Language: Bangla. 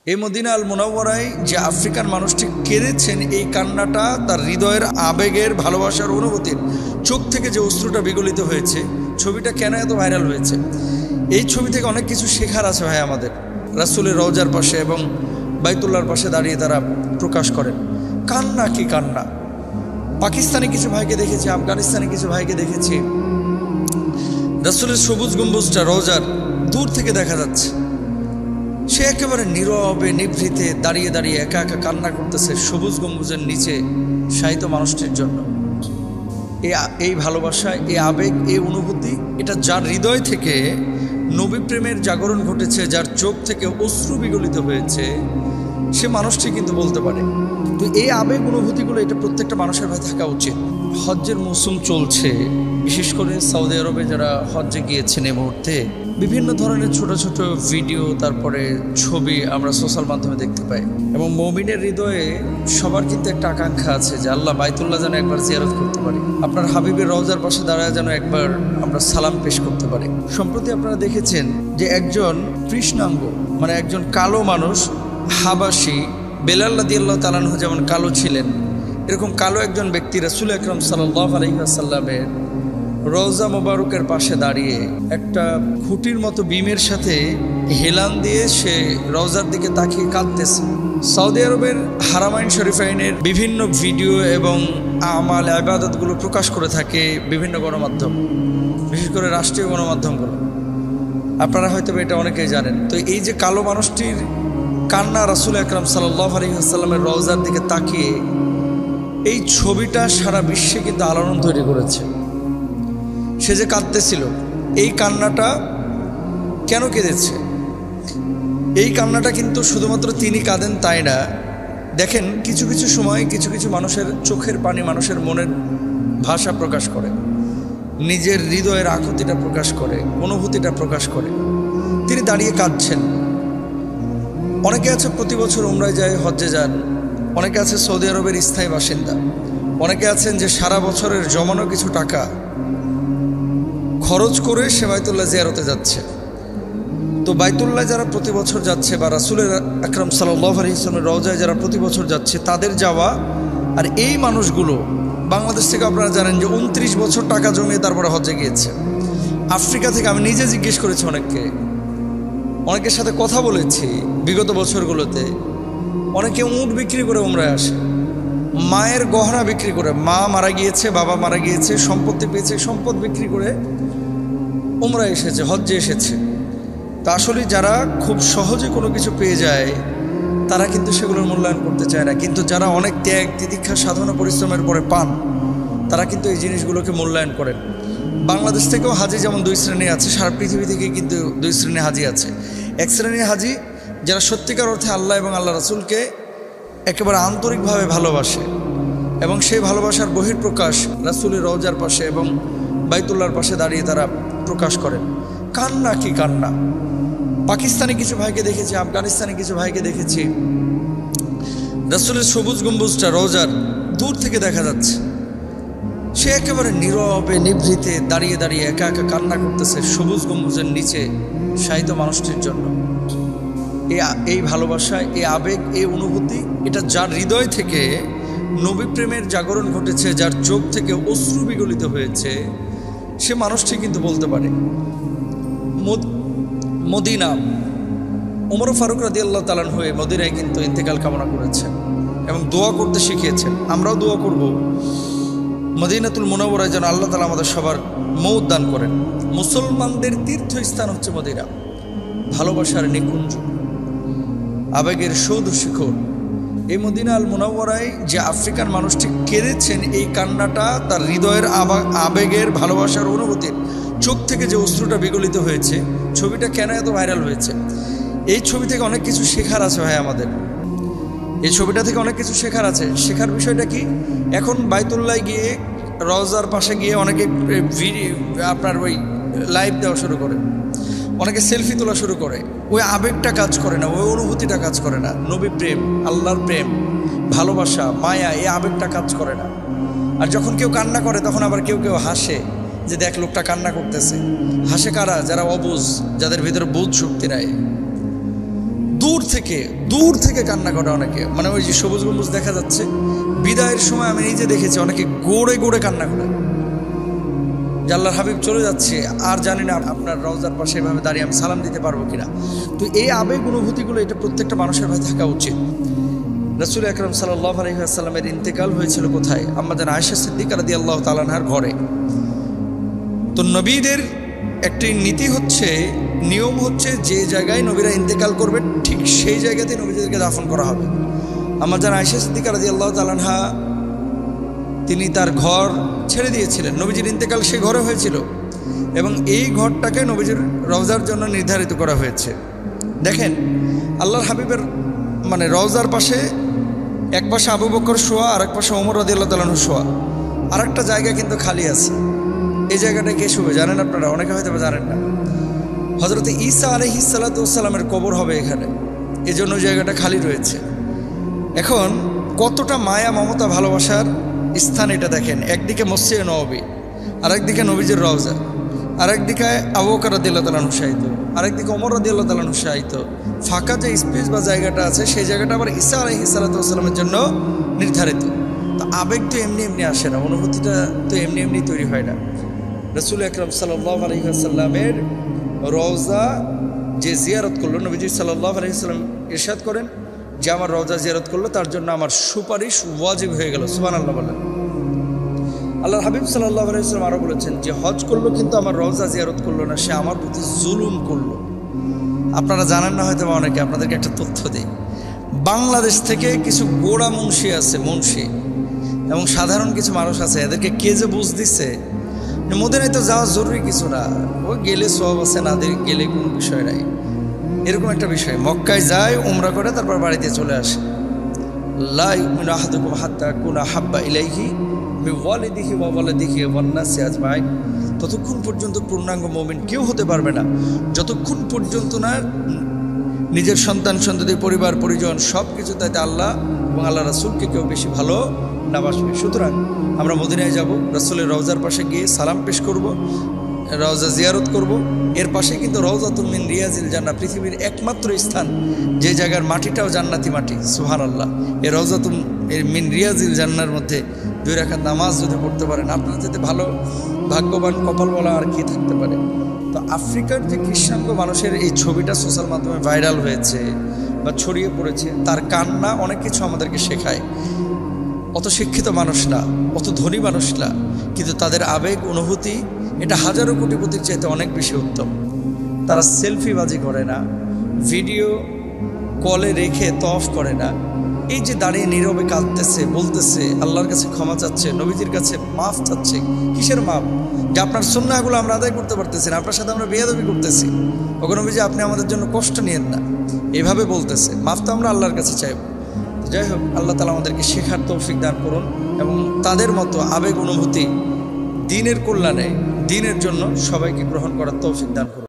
এই মদিনা আল মুনাওয়ারায় যে আফ্রিকান মানুষটি কেঁদেছেন, এই কান্নাটা তার হৃদয়ের আবেগের, ভালোবাসার, অনুভূতির, চোখ থেকে যে অশ্রুটা বিগলিত হয়েছে। ছবিটা কেন এত ভাইরাল হয়েছে? এই ছবি থেকে অনেক কিছু শেখার আছে ভাই আমাদের। রাসূলের রওজার পাশে এবং বাইতুল্লাহর পাশে দাঁড়িয়ে তারা প্রকাশ করেন। কান্না কি কান্না! পাকিস্তানি কিছু ভাইকে দেখেছি, আফগানিস্তানি কিছু ভাইকে দেখেছি, রাসূলের সবুজ গম্বুজটা রওজার দূর থেকে দেখা যাচ্ছে। সে একেবারে নীরবে নিভৃতে দাঁড়িয়ে দাঁড়িয়ে একা একা কান্না করতেছে সবুজ গম্বুজের নিচে শায়িত মানুষটির জন্য। এই ভালোবাসা, এই আবেগ, এই অনুভূতি, এটা যার হৃদয় থেকে নবী প্রেমের জাগরণ ঘটেছে, যার চোখ থেকে অশ্রু বিগলিত হয়েছে, সে মানুষটি কিন্তু বলতে পারে। তো এই আবেগ অনুভূতিগুলো এটা প্রত্যেকটা মানুষের ভাই থাকা উচিত। হজ্জের মৌসুম চলছে, বিশেষ করে সৌদি আরবে যারা হজ্জে গিয়েছেন এই মুহূর্তে বিভিন্ন ধরনের ছোট ছোট ভিডিও, তারপরে ছবি আমরা সোশ্যাল মাধ্যমে দেখতে পাই। এবং মুমিনের হৃদয়ে সবার কিন্তু একটা আকাঙ্ক্ষা আছে যে আল্লাহ বাইতুল্লাহ যেন একবার জিয়ারত করতে পারি, আপনার হাবিবের রওজার পাশে দাঁড়ায় যেন একবার আমরা সালাম পেশ করতে পারি। সম্প্রতি আপনারা দেখেছেন যে একজন কৃষ্ণাঙ্গ, মানে একজন কালো মানুষ, হাবাসি, বেলাল রাদিয়াল্লাহু তাআলা আনহু যেমন কালো ছিলেন, এরকম কালো একজন ব্যক্তি রাসূল আকরাম সাল্লাল্লাহু আলাইহি ওয়াসাল্লামের রওজা মোবারকের পাশে দাঁড়িয়ে একটা খুঁটির মতো বিমের সাথে হেলান দিয়ে সে রওজার দিকে তাকিয়ে কাঁদতেছে। সৌদি আরবের হারামাইন শরীফাইনের বিভিন্ন ভিডিও এবং আমাল ইবাদতগুলো প্রকাশ করে থাকে বিভিন্ন গণমাধ্যম, বিশেষ করে রাষ্ট্রীয় গণমাধ্যমগুলো। আপনারা হয়তো এটা অনেকেই জানেন। তো এই যে কালো মানুষটির কান্না রাসূল আকরাম সাল্লাল্লাহু আলাইহি ওয়াসাল্লামের রওজার দিকে তাকিয়ে, এই ছবিটা সারা বিশ্বে কিন্তু আলোড়ন তৈরি করেছে। সে যে কাঁদতেছিল, এই কান্নাটা কেন কেঁদেছে? এই কান্নাটা কিন্তু শুধুমাত্র তিনি কাঁদেন তাই না। দেখেন, কিছু কিছু সময় কিছু কিছু মানুষের চোখের পানি মানুষের মনের ভাষা প্রকাশ করে, নিজের হৃদয়ের আকুতিটা প্রকাশ করে, অনুভূতিটা প্রকাশ করে। তিনি দাঁড়িয়ে কাঁদছেন। অনেকে আছে প্রতি বছর উমরায় যায়, হজ্জে যান, অনেকে আছে সৌদি আরবের স্থায়ী বাসিন্দা, অনেকে আছেন যে সারা বছরের জমানো কিছু টাকা খরচ করে সে বাইতুল্লাহ জিয়ারতে যাচ্ছে। তো বাইতুল্লাহ যারা প্রতি বছর যাচ্ছে, বা রাসূলের আকরাম সাল্লাল্লাহু আলাইহি ওয়াসাল্লামের রওজায় যারা প্রতি বছর যাচ্ছে, তাদের যাওয়া। আর এই মানুষগুলো বাংলাদেশ থেকে আপনারা জানেন যে 29 বছর টাকা জমিয়ে তারপরে হজ্জে গিয়েছে। আফ্রিকা থেকে আমি নিজে জিজ্ঞেস করেছি অনেকের সাথে কথা বলেছি বিগত বছরগুলোতে। অনেকে উট বিক্রি করে উমরায় আসে, মায়ের গহনা বিক্রি করে, মা মারা গিয়েছে, বাবা মারা গিয়েছে, সম্পত্তি পেয়েছে, সম্পদ বিক্রি করে উমরায় এসেছে, হজ্জে এসেছে। তা আসলে যারা খুব সহজে কোনো কিছু পেয়ে যায় তারা কিন্তু সেগুলোর মূল্যায়ন করতে চায় না, কিন্তু যারা অনেক ত্যাগ, তিতিক্ষা, সাধনা, পরিশ্রমের পরে পান, তারা কিন্তু এই জিনিসগুলোকে মূল্যায়ন করেন। বাংলাদেশ থেকেও হাজি যেমন 2 শ্রেণী আছে, সারা পৃথিবী থেকে কিন্তু 2 শ্রেণী হাজি আছে। এক শ্রেণীর হাজি যারা সত্যিকার অর্থে আল্লাহ এবং আল্লাহ রাসূলকে একেবারে আন্তরিকভাবে ভালোবাসে, এবং সেই ভালোবাসার বহিঃপ্রকাশ রাসূলের রওজার পাশে এবং বাইতুল্লাহর পাশে দাঁড়িয়ে তারা প্রকাশ করেন। কান্না কি কান্না! পাকিস্তানি কিছু ভাইকে দেখেছি, আফগানিস্তানি কিছু ভাইকে দেখেছি, রাসূলের সবুজ গম্বুজটা রওজার দূর থেকে দেখা যাচ্ছে। সে একেবারে নীরবে নিভৃতে দাঁড়িয়ে দাঁড়িয়ে একা একা কান্না করতেছে সবুজ গম্বুজের নিচে শায়িত মানুষটির জন্য। এই ভালোবাসা, এই আবেগ, এই অনুভূতি, এটা যার হৃদয় থেকে নবী প্রেমের জাগরণ ঘটেছে, যার চোখ থেকে অশ্রু বিগলিত হয়েছে, সে মানুষটি কিন্তু বলতে পারে। মদিনা, ওমর ফারুক রাদিয়াল্লাহু তাআলা আনহু মদিনায় কিন্তু ইন্তেকাল কামনা করেছেন এবং দোয়া করতে শিখিয়েছেন। আমরাও দোয়া করব মদিনাতুল মুনাওয়ারায় যেন আল্লাহ তাআলা আমাদের সবার মওত দান করেন। মুসলমানদের তীর্থস্থান হচ্ছে মদিনা, ভালোবাসার নিকুঞ্জ, আবেগের সৌধ শিখর। এই মদিনা আল মুনাওয়ারায় যে আফ্রিকান মানুষটি কেঁদেছেন, এই কান্নাটা তার হৃদয়ের আবেগের, ভালোবাসার, অনুভূতির, চোখ থেকে যে অশ্রুটা বিগলিত হয়েছে। ছবিটা কেন এত ভাইরাল হয়েছে? এই ছবি থেকে অনেক কিছু শেখার আছে ভাই আমাদের। এই ছবিটা থেকে অনেক কিছু শেখার আছে। শেখার বিষয়টা কি? এখন বাইতুল্লাহ গিয়ে, রওজার পাশে গিয়ে অনেকে আপনার ওই লাইভ দেওয়া শুরু করে, অনেকে সেলফি তোলা শুরু করে। ওই আবেগটা কাজ করে না, ওই অনুভূতিটা কাজ করে না। নবী প্রেম, আল্লাহর প্রেম, ভালোবাসা, মায়া, এই আবেগটা কাজ করে না। আর যখন কেউ কান্না করে তখন আবার কেউ কেউ হাসে যে দেখ লোকটা কান্না করতেছে। হাসে কারা? যারা অবুঝ, যাদের ভিতরে বোধ শক্তি নাই। দূর দূর থেকে কান্না করে অনেকে, মানে ওই যে সবুজ গম্বুজ দেখা যাচ্ছে, বিদায়ের সময় আমি নিজে দেখেছি অনেকে গড়ে গড়ে কান্না করে যে আল্লাহর হাবিব চলে যাচ্ছে, আর জানি না আপনার রওজার পাশে এভাবে দাঁড়িয়ে আমি সালাম দিতে পারবো কিনা। তো এই আবেগ অনুভূতিগুলো এটা প্রত্যেকটা মানুষের ভাই থাকা উচিত। রাসূল আকরাম সাল্লাল্লাহু আলাইহি ওয়াসাল্লামের ইন্তেকাল হয়েছিল কোথায়? আমাদের আয়েশা সিদ্দিকা রাদিয়াল্লাহু তাআলা আনহার ঘরে। তো নবীদের একটি নীতি হচ্ছে, নিয়ম হচ্ছে, যে জায়গায় নবীরা ইন্তেকাল করবে ঠিক সেই জায়গাতে নবীদেরকে দাফন করা হবে। আমাদের আয়েশা সিদ্দিকা রাদিয়াল্লাহু তাআলা আনহা তিনি তার ঘর ছেড়ে দিয়েছিলেন, নবীজির ইন্তেকাল সেই ঘরে হয়েছিল, এবং এই ঘরটাকে নবীজির রওজার জন্য নির্ধারিত করা হয়েছে। দেখেন আল্লাহর হাবিবের মানে রওজার পাশে এক পাশে আবু বকর শোয়া, আর এক পাশে ওমর রাদিয়াল্লাহু তাআলা আনহু শোয়া, আর একটা জায়গা কিন্তু খালি আছে। এই জায়গাটা কে শুবে জানেন আপনারা? অনেকে হয়তো জানেন না। হযরত ঈসা আলাইহিস সালাতু ওয়াস সালামের কবর হবে এখানে, এজন্য জায়গাটা খালি রয়েছে। এখন কতটা মায়া মমতা ভালোবাসার স্থান এটা দেখেন। একদিকে মসজিদে নববী, আরেকদিকে নবীজির রওজা, আরেকদিকে আবু বকর রাদিয়াল্লাহু তাআলা আনহু শায়িত, আরেকদিকে ওমর রাদিয়াল্লাহু তাআলা আনহু শায়িত। ফাঁকা যে স্পেস বা জায়গাটা আছে সেই জায়গাটা আবার ঈসা আলাইহিস সালাতু ওয়াস সালামের জন্য নির্ধারিত। তো আবেগ তো এমনি এমনি আসে না, অনুভূতিটা তো এমনি এমনি তৈরি হয় না। রাসূল আকরাম সাল্লাল্লাহু আলাইহি ওয়াসাল্লামের রওজা যে জিয়ারত করলো, নবীজি সাল্লাল্লাহু আলাইহি ওয়াসাল্লাম ইরশাদ করেন যে আমার রওজা জিয়ারত করলো তার জন্য আমার সুপারিশ ওয়াজিব হয়ে গেল। সুবহানাল্লাহ বলেন। আল্লাহর হাবিব সাল্লাল্লাহু আলাইহি ওয়াসাল্লাম আরও বলেছেন যে হজ করলো কিন্তু আমার রওজা জিয়ারত করলো না, সে আমার প্রতি জুলুম করলো। আপনারা জানেন না হয়তো বা অনেকে, আপনাদেরকে একটা তথ্য দিই। বাংলাদেশ থেকে কিছু গোড়া মুন্সি আছে, মুন্সি এবং সাধারণ কিছু মানুষ আছে, এদেরকে কে যে বুঝ দিচ্ছে মদিনায় তো যাওয়া জরুরি কিছু না, ওই গেলে সওয়াব আছে, না গেলে কোনো বিষয় নাই, এরকম একটা বিষয়। মক্কায় যায়, উমরা করে, তারপর বাড়িতে চলে আসে। লা ইউমিনু আহাদুকুম হাত্তা আকুনা হাব্বা ইলাইহি মিন ওয়ালিদিহি ওয়া ওয়ালাদিহি ওয়ান নাসি আজমাইন। ততক্ষণ পর্যন্ত পূর্ণাঙ্গ মুমিন কেউ হতে পারবে না যতক্ষণ পর্যন্ত না নিজের সন্তান সন্ততি পরিবার পরিজন সব কিছু তাইতে আল্লাহ এবং আল্লাহ রাসূলকে কেউ বেশি ভালো না বাসবে। সুতরাং আমরা মদিনায় যাব, রাসূলের রওজার পাশে গিয়ে সালাম পেশ করব, রওজা জিয়ারত করব। এর পাশে কিন্তু রওজাতুন মিন রিয়াজিল জান্নাহ, পৃথিবীর একমাত্র স্থান যে জায়গার মাটিটাও জান্নাতি মাটি। সুবহানাল্লাহ। এই রওজাতুন মিন রিয়াজিল জান্নাহর মধ্যে 2 রাকাত নামাজ যদি পড়তে পারেন, আপনার যাতে ভালো ভাগ্যবান কপাল বলা আর কি থাকতে পারে। তো আফ্রিকার যে কৃষ্ণাঙ্গ মানুষের এই ছবিটা সোশ্যাল মাধ্যমে ভাইরাল হয়েছে বা ছড়িয়ে পড়েছে, তার কান্না অনেক কিছু আমাদেরকে শেখায়। অত শিক্ষিত মানুষ না, অত ধনী মানুষ না, কিন্তু তাদের আবেগ অনুভূতি এটা হাজারো কোটিপতির চাইতে অনেক বেশি উত্তম। তারা সেলফিবাজি করে না, ভিডিও কলে রেখে তফ করে না, এই যে দাঁড়িয়ে নীরবে কাঁদতেছে, বলতেছে, আল্লাহর কাছে ক্ষমা চাচ্ছে, নবীজির কাছে মাফ চাচ্ছে। কিসের মাফ? যে আপনার সুন্নাহগুলো আমরা আদায় করতে পারতেছি না, আপনার সাথে আমরা বেয়াদবি করতেছি, ওখানে নবীজি আপনি আমাদের জন্য কষ্ট নিয়েন না, এভাবে বলতেছে। মাফ তো আমরা আল্লাহর কাছে চাইব। যাই হোক, আল্লাহ তাআলা আমাদেরকে শেখার তৌফিক দান করুন এবং তাদের মতো আবেগ অনুভূতি দিনের কল্যাণে, দিনের জন্য সবাইকে গ্রহণ করার তৌফিক দান করুন।